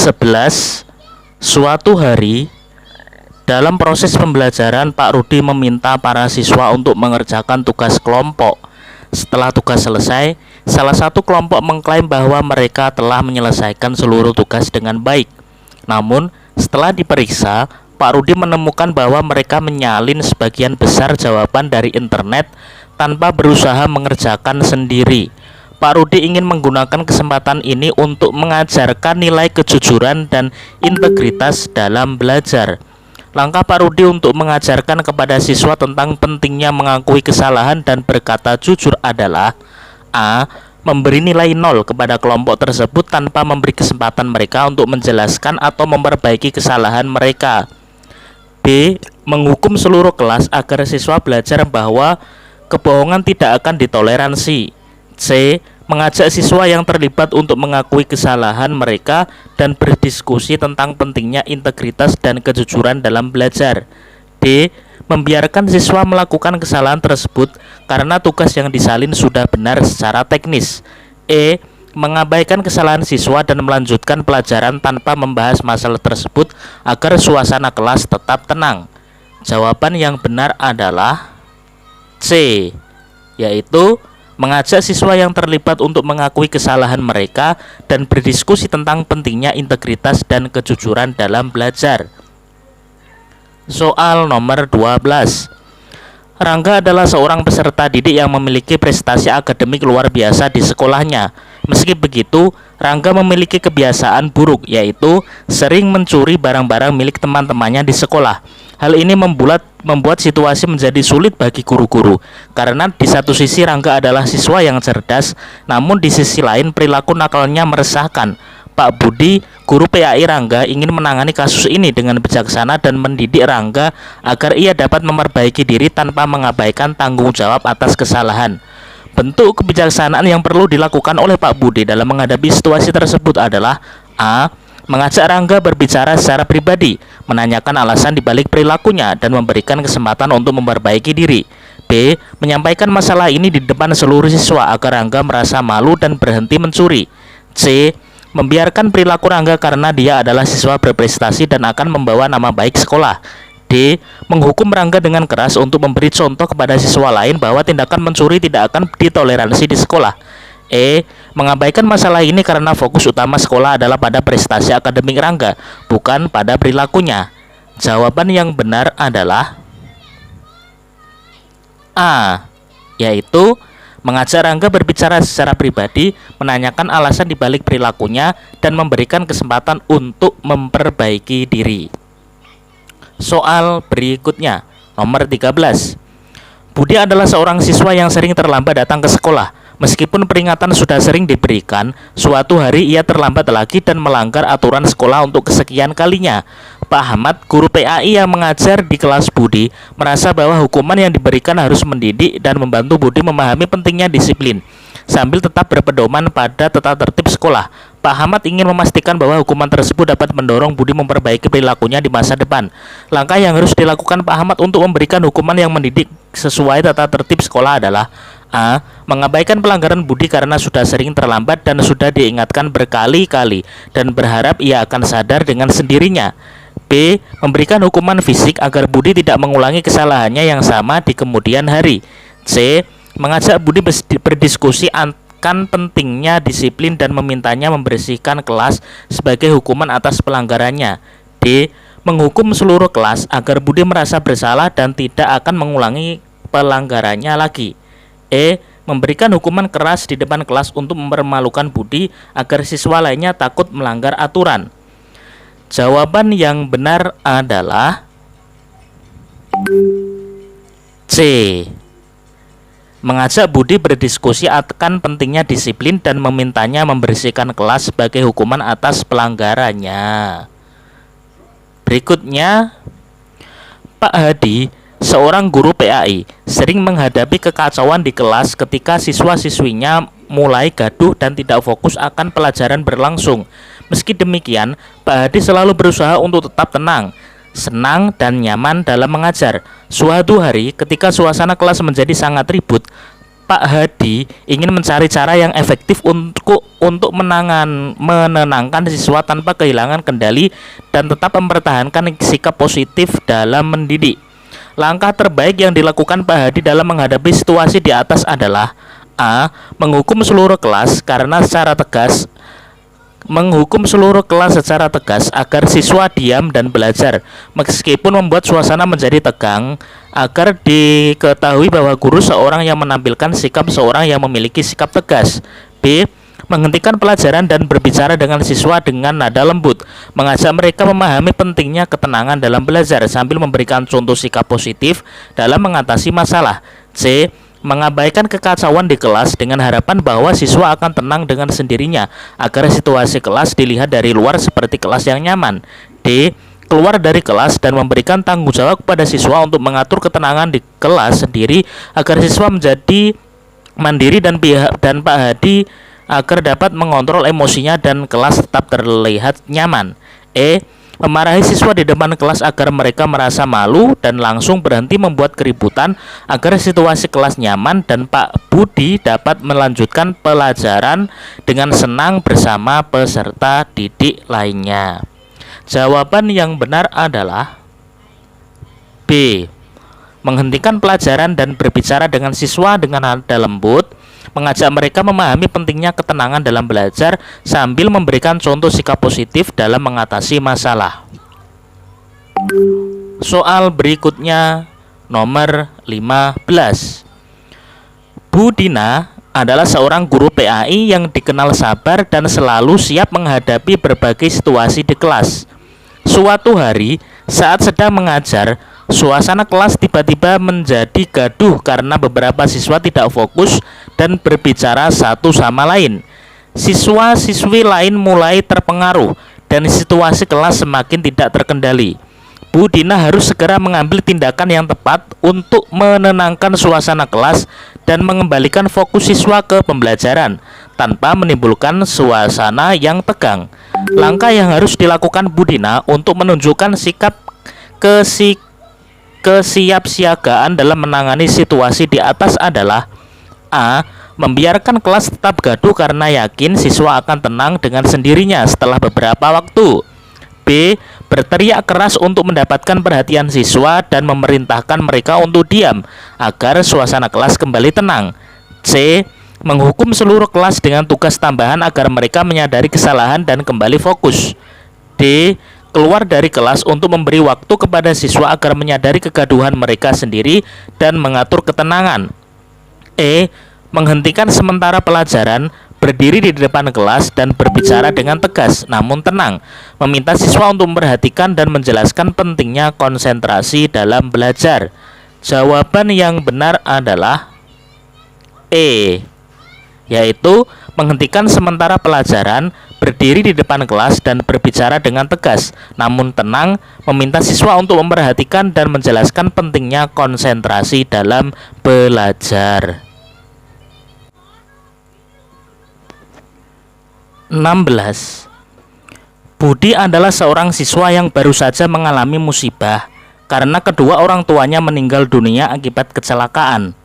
11. Suatu hari, dalam proses pembelajaran, Pak Rudi meminta para siswa untuk mengerjakan tugas kelompok. Setelah tugas selesai, salah satu kelompok mengklaim bahwa mereka telah menyelesaikan seluruh tugas dengan baik. Namun, setelah diperiksa, Pak Rudi menemukan bahwa mereka menyalin sebagian besar jawaban dari internet tanpa berusaha mengerjakan sendiri. Pak Rudi ingin menggunakan kesempatan ini untuk mengajarkan nilai kejujuran dan integritas dalam belajar. Langkah Pak Rudi untuk mengajarkan kepada siswa tentang pentingnya mengakui kesalahan dan berkata jujur adalah: A. Memberi nilai 0 kepada kelompok tersebut tanpa memberi kesempatan mereka untuk menjelaskan atau memperbaiki kesalahan mereka. B. Menghukum seluruh kelas agar siswa belajar bahwa kebohongan tidak akan ditoleransi. C. Mengajak siswa yang terlibat untuk mengakui kesalahan mereka dan berdiskusi tentang pentingnya integritas dan kejujuran dalam belajar. D. Membiarkan siswa melakukan kesalahan tersebut karena tugas yang disalin sudah benar secara teknis. E. Mengabaikan kesalahan siswa dan melanjutkan pelajaran tanpa membahas masalah tersebut agar suasana kelas tetap tenang. Jawaban yang benar adalah C, yaitu mengajak siswa yang terlibat untuk mengakui kesalahan mereka dan berdiskusi tentang pentingnya integritas dan kejujuran dalam belajar. Soal nomor 12. Rangga adalah seorang peserta didik yang memiliki prestasi akademik luar biasa di sekolahnya. Meski begitu, Rangga memiliki kebiasaan buruk, yaitu sering mencuri barang-barang milik teman-temannya di sekolah. Hal ini membuat situasi menjadi sulit bagi guru-guru, karena di satu sisi Rangga adalah siswa yang cerdas, namun di sisi lain perilaku nakalnya meresahkan. Pak Budi, guru PAI Rangga, ingin menangani kasus ini dengan bijaksana dan mendidik Rangga agar ia dapat memperbaiki diri tanpa mengabaikan tanggung jawab atas kesalahan. Bentuk kebijaksanaan yang perlu dilakukan oleh Pak Budi dalam menghadapi situasi tersebut adalah: A. Mengajak Rangga berbicara secara pribadi, menanyakan alasan dibalik perilakunya, dan memberikan kesempatan untuk memperbaiki diri. B. Menyampaikan masalah ini di depan seluruh siswa agar Rangga merasa malu dan berhenti mencuri. C. Membiarkan perilaku Rangga karena dia adalah siswa berprestasi dan akan membawa nama baik sekolah. D. Menghukum Rangga dengan keras untuk memberi contoh kepada siswa lain bahwa tindakan mencuri tidak akan ditoleransi di sekolah. E. Mengabaikan masalah ini karena fokus utama sekolah adalah pada prestasi akademik Rangga, bukan pada perilakunya. Jawaban yang benar adalah A, yaitu mengajak Rangga berbicara secara pribadi, menanyakan alasan dibalik perilakunya, dan memberikan kesempatan untuk memperbaiki diri. Soal berikutnya, nomor 13. Budi adalah seorang siswa yang sering terlambat datang ke sekolah. Meskipun peringatan sudah sering diberikan, suatu hari ia terlambat lagi dan melanggar aturan sekolah untuk kesekian kalinya. Pak Ahmad, guru PAI yang mengajar di kelas Budi, merasa bahwa hukuman yang diberikan harus mendidik dan membantu Budi memahami pentingnya disiplin, sambil tetap berpedoman pada tata tertib sekolah. Pak Ahmad ingin memastikan bahwa hukuman tersebut dapat mendorong Budi memperbaiki perilakunya di masa depan. Langkah yang harus dilakukan Pak Ahmad untuk memberikan hukuman yang mendidik sesuai tata tertib sekolah adalah: A. Mengabaikan pelanggaran Budi karena sudah sering terlambat dan sudah diingatkan berkali-kali dan berharap ia akan sadar dengan sendirinya. B. Memberikan hukuman fisik agar Budi tidak mengulangi kesalahannya yang sama di kemudian hari. C. Mengajak Budi berdiskusi akan pentingnya disiplin dan memintanya membersihkan kelas sebagai hukuman atas pelanggarannya. D. Menghukum seluruh kelas agar Budi merasa bersalah dan tidak akan mengulangi pelanggarannya lagi. E. Memberikan hukuman keras di depan kelas untuk mempermalukan Budi agar siswa lainnya takut melanggar aturan. Jawaban yang benar adalah C. Mengajak Budi berdiskusi akan pentingnya disiplin dan memintanya membersihkan kelas sebagai hukuman atas pelanggarannya. Berikutnya, Pak Hadi, seorang guru PAI, sering menghadapi kekacauan di kelas ketika siswa-siswinya mulai gaduh dan tidak fokus akan pelajaran berlangsung. Meski demikian, Pak Hadi selalu berusaha untuk tetap tenang, senang, dan nyaman dalam mengajar. Suatu hari, ketika suasana kelas menjadi sangat ribut, Pak Hadi ingin mencari cara yang efektif untuk menenangkan siswa tanpa kehilangan kendali dan tetap mempertahankan sikap positif dalam mendidik. Langkah terbaik yang dilakukan Pak Hadi dalam menghadapi situasi di atas adalah A. Menghukum seluruh kelas secara tegas agar siswa diam dan belajar, meskipun membuat suasana menjadi tegang, agar diketahui bahwa guru seorang yang menampilkan sikap seorang yang memiliki sikap tegas. B. Menghentikan pelajaran dan berbicara dengan siswa dengan nada lembut, mengajak mereka memahami pentingnya ketenangan dalam belajar sambil memberikan contoh sikap positif dalam mengatasi masalah. C. Mengabaikan kekacauan di kelas dengan harapan bahwa siswa akan tenang dengan sendirinya agar situasi kelas dilihat dari luar seperti kelas yang nyaman. D. Keluar dari kelas dan memberikan tanggung jawab kepada siswa untuk mengatur ketenangan di kelas sendiri agar siswa menjadi mandiri dan Pak Hadi agar dapat mengontrol emosinya dan kelas tetap terlihat nyaman. E. Memarahi siswa di depan kelas agar mereka merasa malu dan langsung berhenti membuat keributan agar situasi kelas nyaman dan Pak Budi dapat melanjutkan pelajaran dengan senang bersama peserta didik lainnya. Jawaban yang benar adalah B. Menghentikan pelajaran dan berbicara dengan siswa dengan nada lembut, mengajak mereka memahami pentingnya ketenangan dalam belajar sambil memberikan contoh sikap positif dalam mengatasi masalah. Soal berikutnya nomor 15. Bu Dina adalah seorang guru PAI yang dikenal sabar dan selalu siap menghadapi berbagai situasi di kelas. Suatu hari, saat sedang mengajar, suasana kelas tiba-tiba menjadi gaduh karena beberapa siswa tidak fokus dan berbicara satu sama lain. Siswa-siswi lain mulai terpengaruh dan situasi kelas semakin tidak terkendali. Bu Dina harus segera mengambil tindakan yang tepat untuk menenangkan suasana kelas dan mengembalikan fokus siswa ke pembelajaran tanpa menimbulkan suasana yang tegang. Langkah yang harus dilakukan Bu Dina untuk menunjukkan sikap kesiapsiagaan dalam menangani situasi di atas adalah A. Membiarkan kelas tetap gaduh karena yakin siswa akan tenang dengan sendirinya setelah beberapa waktu. B. Berteriak keras untuk mendapatkan perhatian siswa dan memerintahkan mereka untuk diam agar suasana kelas kembali tenang. C. Menghukum seluruh kelas dengan tugas tambahan agar mereka menyadari kesalahan dan kembali fokus. D. Keluar dari kelas untuk memberi waktu kepada siswa agar menyadari kegaduhan mereka sendiri dan mengatur ketenangan. E. Menghentikan sementara pelajaran, berdiri di depan kelas dan berbicara dengan tegas namun tenang, meminta siswa untuk memperhatikan dan menjelaskan pentingnya konsentrasi dalam belajar. Jawaban yang benar adalah E, yaitu menghentikan sementara pelajaran, berdiri di depan kelas dan berbicara dengan tegas namun tenang, meminta siswa untuk memperhatikan dan menjelaskan pentingnya konsentrasi dalam belajar. 16. Budi adalah seorang siswa yang baru saja mengalami musibah karena kedua orang tuanya meninggal dunia akibat kecelakaan.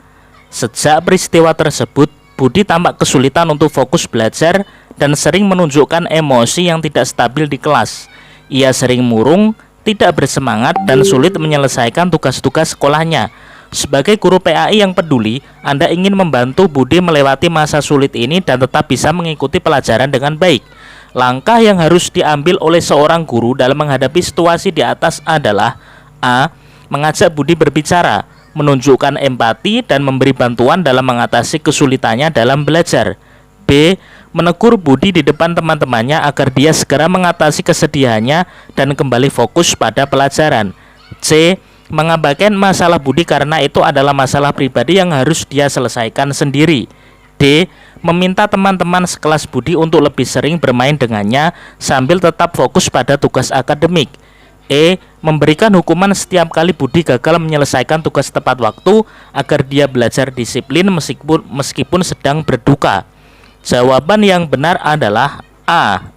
Sejak peristiwa tersebut, Budi tampak kesulitan untuk fokus belajar dan sering menunjukkan emosi yang tidak stabil di kelas. Ia sering murung, tidak bersemangat, dan sulit menyelesaikan tugas-tugas sekolahnya. Sebagai guru PAI yang peduli, Anda ingin membantu Budi melewati masa sulit ini dan tetap bisa mengikuti pelajaran dengan baik. Langkah yang harus diambil oleh seorang guru dalam menghadapi situasi di atas adalah A. Mengajak Budi berbicara, menunjukkan empati dan memberi bantuan dalam mengatasi kesulitannya dalam belajar. B. Menegur Budi di depan teman-temannya agar dia segera mengatasi kesedihannya dan kembali fokus pada pelajaran. C. Mengabaikan masalah Budi karena itu adalah masalah pribadi yang harus dia selesaikan sendiri. D. Meminta teman-teman sekelas Budi untuk lebih sering bermain dengannya sambil tetap fokus pada tugas akademik. E. Memberikan hukuman setiap kali Budi gagal menyelesaikan tugas tepat waktu agar dia belajar disiplin meskipun sedang berduka. Jawaban yang benar adalah A.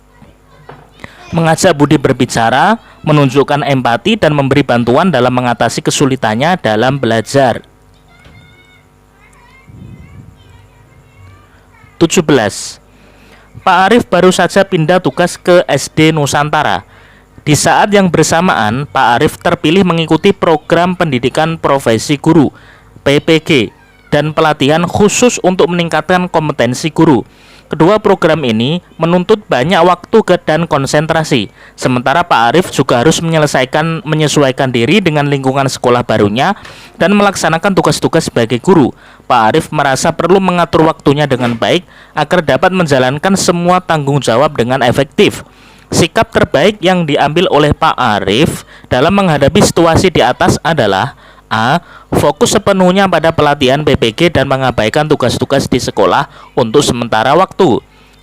Mengajak Budi berbicara, menunjukkan empati dan memberi bantuan dalam mengatasi kesulitannya dalam belajar. 17. Pak Arif baru saja pindah tugas ke SD Nusantara. Di saat yang bersamaan, Pak Arif terpilih mengikuti program pendidikan profesi guru (PPG) dan pelatihan khusus untuk meningkatkan kompetensi guru. Kedua program ini menuntut banyak waktu dan konsentrasi. Sementara Pak Arif juga harus menyesuaikan diri dengan lingkungan sekolah barunya dan melaksanakan tugas-tugas sebagai guru. Pak Arif merasa perlu mengatur waktunya dengan baik agar dapat menjalankan semua tanggung jawab dengan efektif. Sikap terbaik yang diambil oleh Pak Arif dalam menghadapi situasi di atas adalah: A. Fokus sepenuhnya pada pelatihan PPG dan mengabaikan tugas-tugas di sekolah untuk sementara waktu.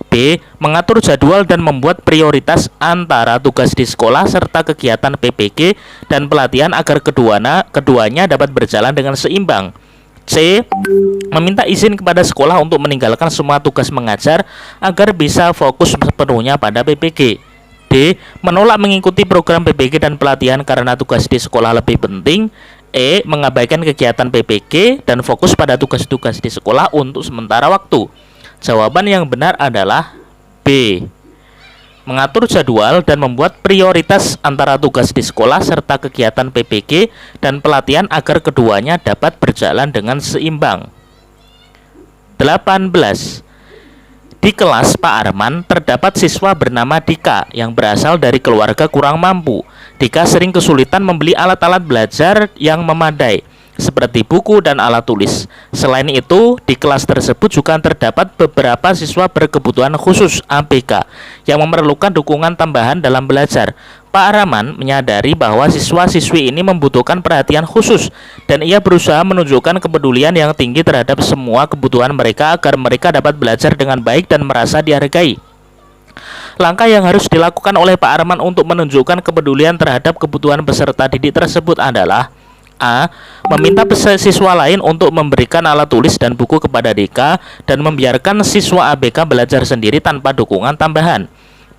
B. Mengatur jadwal dan membuat prioritas antara tugas di sekolah serta kegiatan PPG dan pelatihan agar keduanya dapat berjalan dengan seimbang. C. Meminta izin kepada sekolah untuk meninggalkan semua tugas mengajar agar bisa fokus sepenuhnya pada PPG. D. Menolak mengikuti program PPG dan pelatihan karena tugas di sekolah lebih penting. E. Mengabaikan kegiatan PPG dan fokus pada tugas-tugas di sekolah untuk sementara waktu. Jawaban yang benar adalah B. Mengatur jadwal dan membuat prioritas antara tugas di sekolah serta kegiatan PPG dan pelatihan agar keduanya dapat berjalan dengan seimbang. 18. Di kelas Pak Arman terdapat siswa bernama Dika yang berasal dari keluarga kurang mampu. Dika sering kesulitan membeli alat-alat belajar yang memadai, seperti buku dan alat tulis. Selain itu, di kelas tersebut juga terdapat beberapa siswa berkebutuhan khusus (ABK) yang memerlukan dukungan tambahan dalam belajar. Pak Arman menyadari bahwa siswa-siswi ini membutuhkan perhatian khusus dan ia berusaha menunjukkan kepedulian yang tinggi terhadap semua kebutuhan mereka agar mereka dapat belajar dengan baik dan merasa dihargai. Langkah yang harus dilakukan oleh Pak Arman untuk menunjukkan kepedulian terhadap kebutuhan peserta didik tersebut adalah: A. Meminta siswa lain untuk memberikan alat tulis dan buku kepada Dika dan membiarkan siswa ABK belajar sendiri tanpa dukungan tambahan.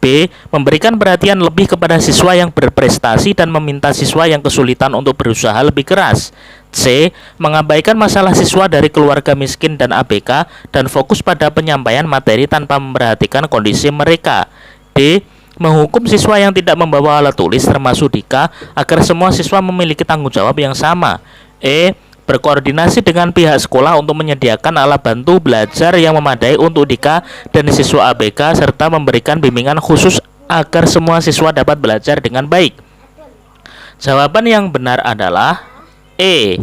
B. Memberikan perhatian lebih kepada siswa yang berprestasi dan meminta siswa yang kesulitan untuk berusaha lebih keras. C. Mengabaikan masalah siswa dari keluarga miskin dan ABK dan fokus pada penyampaian materi tanpa memperhatikan kondisi mereka. D. Menghukum siswa yang tidak membawa alat tulis termasuk Dika agar semua siswa memiliki tanggung jawab yang sama. E. Berkoordinasi dengan pihak sekolah untuk menyediakan alat bantu belajar yang memadai untuk Dika dan siswa ABK serta memberikan bimbingan khusus agar semua siswa dapat belajar dengan baik. Jawaban yang benar adalah E,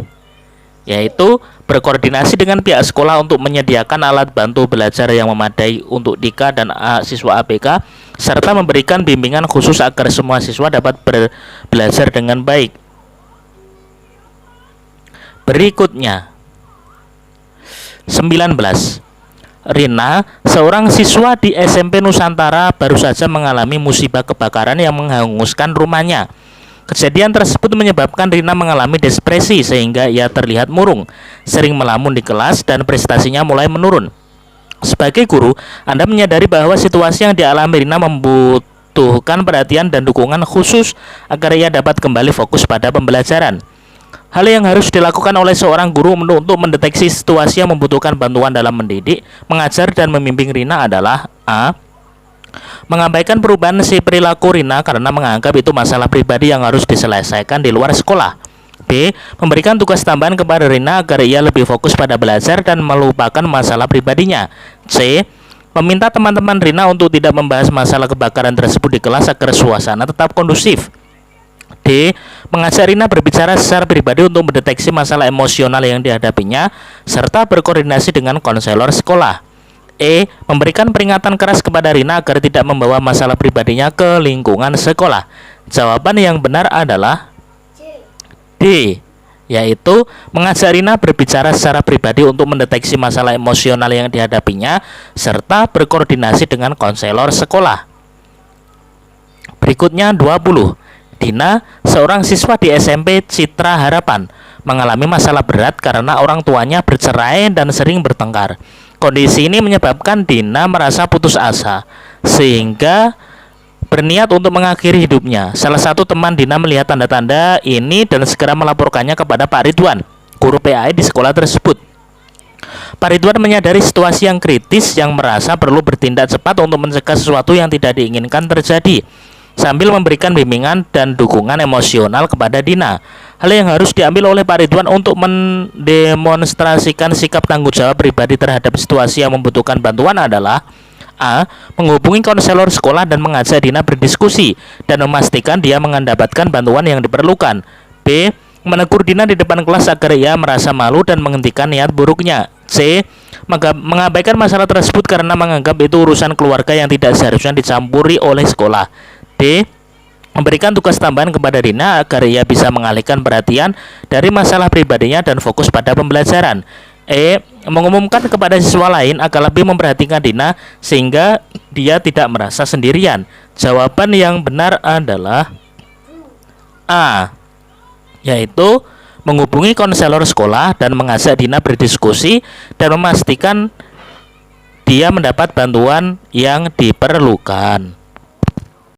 yaitu berkoordinasi dengan pihak sekolah untuk menyediakan alat bantu belajar yang memadai untuk Dika dan siswa ABK serta memberikan bimbingan khusus agar semua siswa dapat belajar dengan baik. Berikutnya 19. Rina, seorang siswa di SMP Nusantara, baru saja mengalami musibah kebakaran yang menghanguskan rumahnya. Kejadian tersebut menyebabkan Rina mengalami depresi sehingga ia terlihat murung, sering melamun di kelas dan prestasinya mulai menurun. Sebagai guru, Anda menyadari bahwa situasi yang dialami Rina membutuhkan perhatian dan dukungan khusus agar ia dapat kembali fokus pada pembelajaran. Hal yang harus dilakukan oleh seorang guru untuk mendeteksi situasi yang membutuhkan bantuan dalam mendidik, mengajar, dan membimbing Rina adalah: A. Mengabaikan perubahan perilaku Rina karena menganggap itu masalah pribadi yang harus diselesaikan di luar sekolah. B. Memberikan tugas tambahan kepada Rina agar ia lebih fokus pada belajar dan melupakan masalah pribadinya. C. Meminta teman-teman Rina untuk tidak membahas masalah kebakaran tersebut di kelas agar suasana tetap kondusif. D. Mengajak Rina berbicara secara pribadi untuk mendeteksi masalah emosional yang dihadapinya serta berkoordinasi dengan konselor sekolah. E. Memberikan peringatan keras kepada Rina agar tidak membawa masalah pribadinya ke lingkungan sekolah. Jawaban yang benar adalah D, yaitu mengajak Rina berbicara secara pribadi untuk mendeteksi masalah emosional yang dihadapinya serta berkoordinasi dengan konselor sekolah. Berikutnya 20. Dina, seorang siswa di SMP Citra Harapan, mengalami masalah berat karena orang tuanya bercerai dan sering bertengkar. Kondisi ini menyebabkan Dina merasa putus asa, sehingga berniat untuk mengakhiri hidupnya. Salah satu teman Dina melihat tanda-tanda ini dan segera melaporkannya kepada Pak Ridwan, guru PAI di sekolah tersebut. Pak Ridwan menyadari situasi yang kritis yang merasa perlu bertindak cepat untuk mencegah sesuatu yang tidak diinginkan terjadi, sambil memberikan bimbingan dan dukungan emosional kepada Dina. Hal yang harus diambil oleh Pak Ridwan untuk mendemonstrasikan sikap tanggung jawab pribadi terhadap situasi yang membutuhkan bantuan adalah: A. Menghubungi konselor sekolah dan mengajak Dina berdiskusi dan memastikan dia mendapatkan bantuan yang diperlukan. B. Menegur Dina di depan kelas agar ia merasa malu dan menghentikan niat buruknya. C. Mengabaikan masalah tersebut karena menganggap itu urusan keluarga yang tidak seharusnya dicampuri oleh sekolah. D. Memberikan tugas tambahan kepada Dina agar ia bisa mengalihkan perhatian dari masalah pribadinya dan fokus pada pembelajaran. E. Mengumumkan kepada siswa lain agar lebih memperhatikan Dina sehingga dia tidak merasa sendirian. Jawaban yang benar adalah A, yaitu menghubungi konselor sekolah dan mengajak Dina berdiskusi dan memastikan dia mendapat bantuan yang diperlukan.